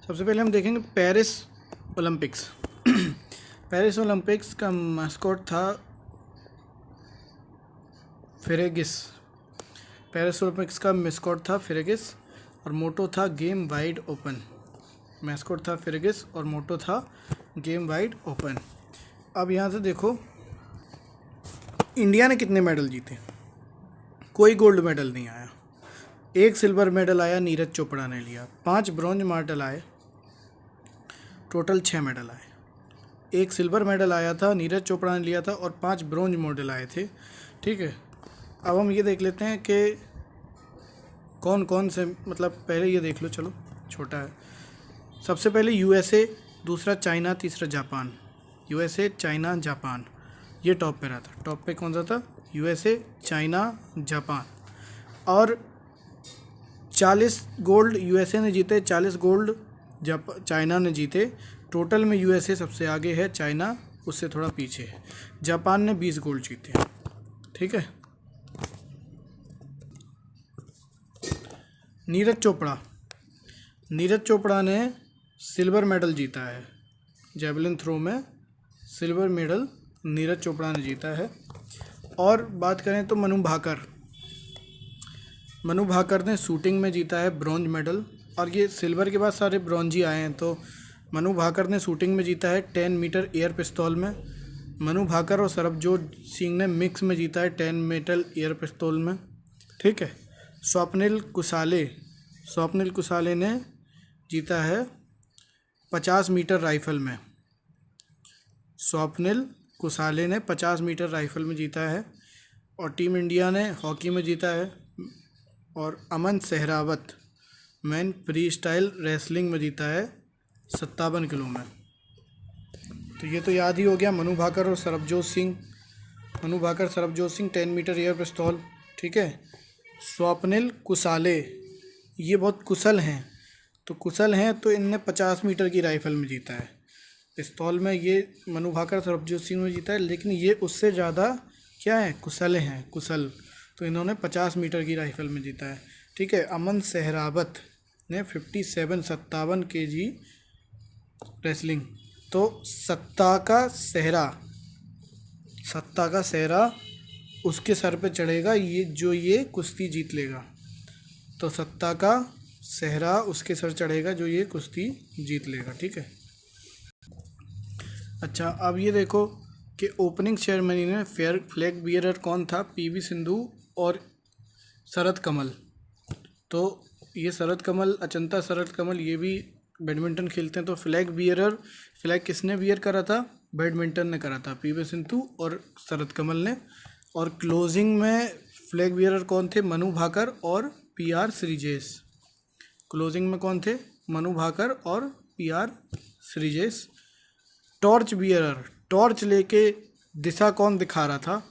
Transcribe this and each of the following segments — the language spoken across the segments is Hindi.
सबसे पहले हम देखेंगे पेरिस ओलंपिक्स। पेरिस ओलंपिक्स का मैस्कॉट था फेरेगिस। पेरिस ओलंपिक्स का मैस्कॉट था फेरेगिस और मोटो था गेम वाइड ओपन। मैस्कॉट था फेरेगिस और मोटो था गेम वाइड ओपन। अब यहाँ से देखो इंडिया ने कितने मेडल जीते। कोई गोल्ड मेडल नहीं आया, एक सिल्वर मेडल आया, नीरज चोपड़ा ने लिया। 5 ब्रॉन्ज मेडल आए, टोटल 6 मेडल आए। एक सिल्वर मेडल आया था, नीरज चोपड़ा ने लिया था, और 5 ब्रॉन्ज मेडल आए थे। ठीक है, अब हम ये देख लेते हैं कि कौन कौन से, मतलब पहले ये देख लो, चलो छोटा है। सबसे पहले यूएसए, दूसरा चाइना, तीसरा जापान। यूएसए, चाइना, जापान, ये टॉप पे रहा था। टॉप पे कौन सा था? USA, China, Japan. और 40 गोल्ड यूएसए ने जीते, 40 गोल्ड चाइना ने जीते। टोटल में यूएसए सबसे आगे है, चाइना उससे थोड़ा पीछे है। जापान ने 20 गोल्ड जीते। ठीक है। नीरज चोपड़ा ने सिल्वर मेडल जीता है। जेवलिन थ्रो में सिल्वर मेडल नीरज चोपड़ा ने जीता है। और बात करें तो मनु भाकर ने शूटिंग में जीता है ब्रॉन्ज मेडल। और ये सिल्वर के बाद सारे ब्रॉन्ज ही आए हैं। तो मनु भाकर ने शूटिंग में जीता है 10 मीटर एयर पिस्तौल में। मनु भाकर और सरबजोत सिंह ने मिक्स में जीता है 10 मीटर एयर पिस्तौल में। ठीक है। स्वप्निल कुसाले ने जीता है 50 मीटर राइफल में। स्वप्निल कुसाले ने 50 मीटर राइफल में जीता है। और टीम इंडिया ने हॉकी में जीता है। और Aman Sehrawat men freestyle wrestling में जीता है 57 किलो में। तो ये तो याद ही हो गया, मनु भाकर और सरबजोत सिंह। 10 मीटर एयर पिस्तौल। ठीक है। स्वप्निल कुसाले, ये बहुत कुशल हैं, तो इनने 50 मीटर की राइफल में जीता है। पिस्तौल में ये मनु भाकर सरबजोत सिंह ने जीता है, लेकिन ये उससे ज़्यादा क्या है, कुशल। तो इन्होंने 50 मीटर की राइफल में जीता है। ठीक है। अमन सहरावत ने 57 kg रेसलिंग। तो सत्ता का सेहरा उसके सर पे चढ़ेगा, ये कुश्ती जीत लेगा। तो सत्ता का सेहरा उसके सर चढ़ेगा जो ये कुश्ती जीत लेगा। ठीक है। अच्छा, अब ये देखो कि ओपनिंग सेरेमनी में फ्लैग बियरर कौन था? पीवी सिंधु और शरद कमल। तो ये शरद कमल, अचंता शरद कमल, ये भी बैडमिंटन खेलते हैं। तो फ्लैग किसने बियर करा था? बैडमिंटन ने करा था, पीवी सिंधु और शरद कमल ने। और क्लोजिंग में फ्लैग बियरर कौन थे? मनु भाकर और पीआर श्रीजेश। क्लोजिंग में कौन थे? मनु भाकर और PR Sreejesh. Torch bearer, torch लेके दिशा कौन दिखा रहा था?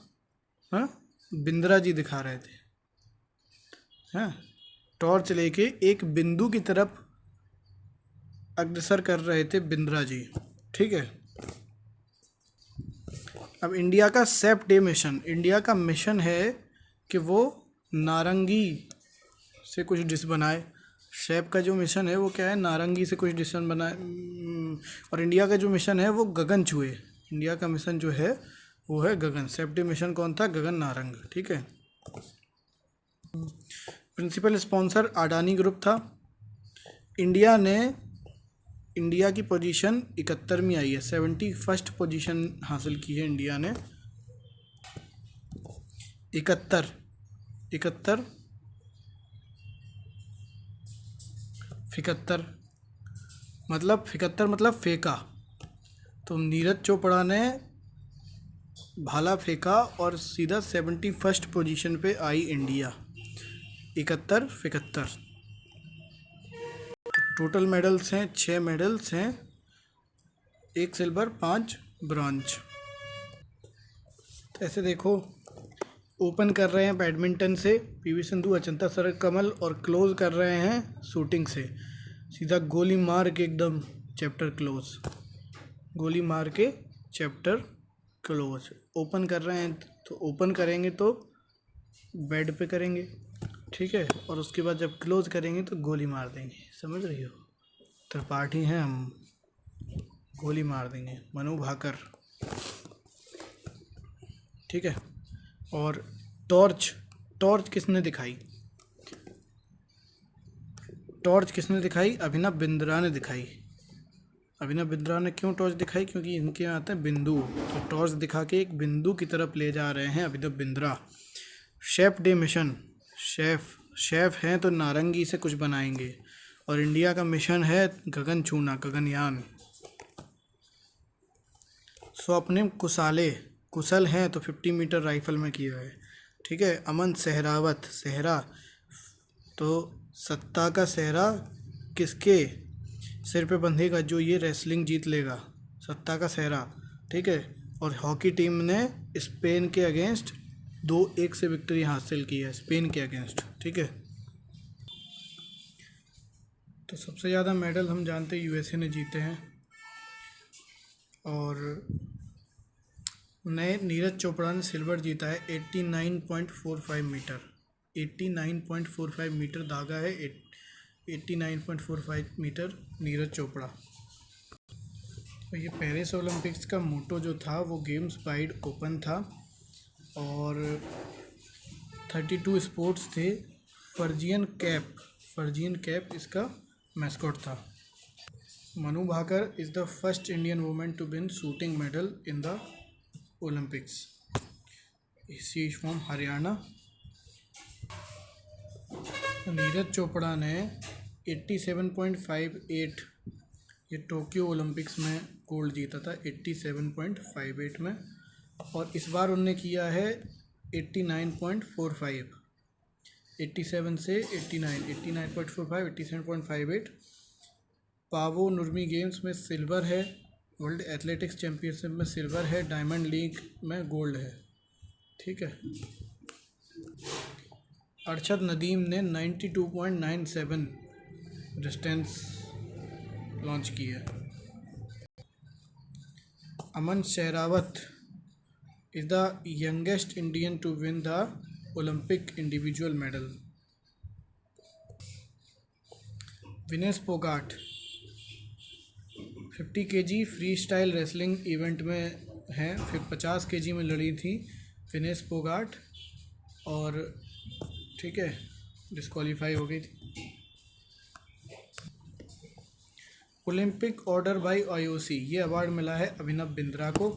हाँ, बिंद्रा जी दिखा रहे थे। हाँ, टॉर्च लेके एक बिंदु की तरफ अग्रसर कर रहे थे बिंद्रा जी। ठीक है। अब इंडिया का सेफ डे मिशन, इंडिया का मिशन है कि वो नारंगी से कुछ डिश बनाए। शेफ का जो मिशन है वो क्या है? नारंगी से कुछ डिश बनाए। और इंडिया का जो मिशन है वो गगन छुए। इंडिया का मिशन जो है वो है गगन। सेफ डे मिशन कौन था? गगन नारंग। ठीक है। प्रिंसिपल स्पॉन्सर अडानी ग्रुप था। इंडिया की पोजीशन 71वीं आई है, 71st पोजीशन हासिल की है इंडिया ने। 71 मतलब फेंका। तो नीरज चोपड़ा ने भाला फेंका और सीधा 71st पोजीशन पे आई इंडिया। 71। टोटल मेडल्स हैं 6 मेडल्स हैं, 1 सिल्वर, 5 ब्रॉन्ज। तो ऐसे देखो, ओपन कर रहे हैं बैडमिंटन से पीवी सिंधु, अचंता शरद कमल, और क्लोज कर रहे हैं शूटिंग से। सीधा गोली मार के एकदम चैप्टर क्लोज। ओपन कर रहे हैं तो ओपन करेंगे तो बेड पे करेंगे। ठीक है। और उसके बाद जब क्लोज करेंगे तो गोली मार देंगे। समझ रही हो? त्रिपाठी हैं हम, गोली मार देंगे। मनु भाकर, ठीक है। और टॉर्च, टॉर्च किसने दिखाई? टॉर्च किसने दिखाई? अभिनव बिंद्रा ने दिखाई। अभिनव बिंद्रा ने क्यों टॉर्च दिखाई? क्योंकि इनके यहाँ आते हैं बिंदु, तो टॉर्च दिखा के एक बिंदु की तरफ ले जा रहे हैं Abhinav Bindra. Chef de mission, chef हैं तो नारंगी से कुछ बनाएंगे, और इंडिया का मिशन है गगन छूना, गगनयान। स्वप्निम कुसाले, कुशल हैं तो 50 मीटर राइफल में किया है, ठीक है। अमन सहरावत, सेहरा तो सत्ता का सेहरा किसके सिर पे बंधेगा? जो ये रेसलिंग जीत लेगा, सत्ता का सेहरा, ठीक है। और हॉकी टीम ने स्पेन के अगेंस्ट 2-1 से विक्ट्री हासिल की है, स्पेन के अगेंस्ट, ठीक है। तो सबसे ज़्यादा मेडल हम जानते हैं यूएसए ने जीते हैं। और नए नीरज चोपड़ा ने सिल्वर जीता है 89.45 मीटर, 89.45 मीटर दागा है, 89.45 मीटर नीरज चोपड़ा। तो ये पेरिस ओलंपिक्स का मोटो जो था वो गेम्स वाइड ओपन था, और 32 स्पोर्ट्स थे। फर्जियन कैप इसका मैस्कॉट था। Manu Bhaker is the first Indian women to win shooting medal in the Olympics. She is from Haryana. Neeraj Chopra ने 87.58 ये टोक्यो ओलंपिक्स में गोल्ड जीता था, 87.58 में। और इस बार उनने किया है 89.45, 87 से 89, 89.45, 87.58। पावो नुर्मी गेम्स में सिल्वर है, वर्ल्ड एथलेटिक्स चैम्पियनशिप में सिल्वर है, डायमंड लीग में गोल्ड है, ठीक है। अरशद नदीम ने 92.97 डिस्टेंस लॉन्च की है। Aman Sherawat is the youngest Indian to win the Olympic individual medal. Vinesh Phogat 50 kg freestyle wrestling event में हैं, फिर 50 kg में लड़ी थी विनेश फोगाट, और ठीक है डिस्क्वालीफाई हो गई थी। ओलंपिक ऑर्डर बाय आईओसी, ये अवार्ड मिला है अभिनव बिंद्रा को।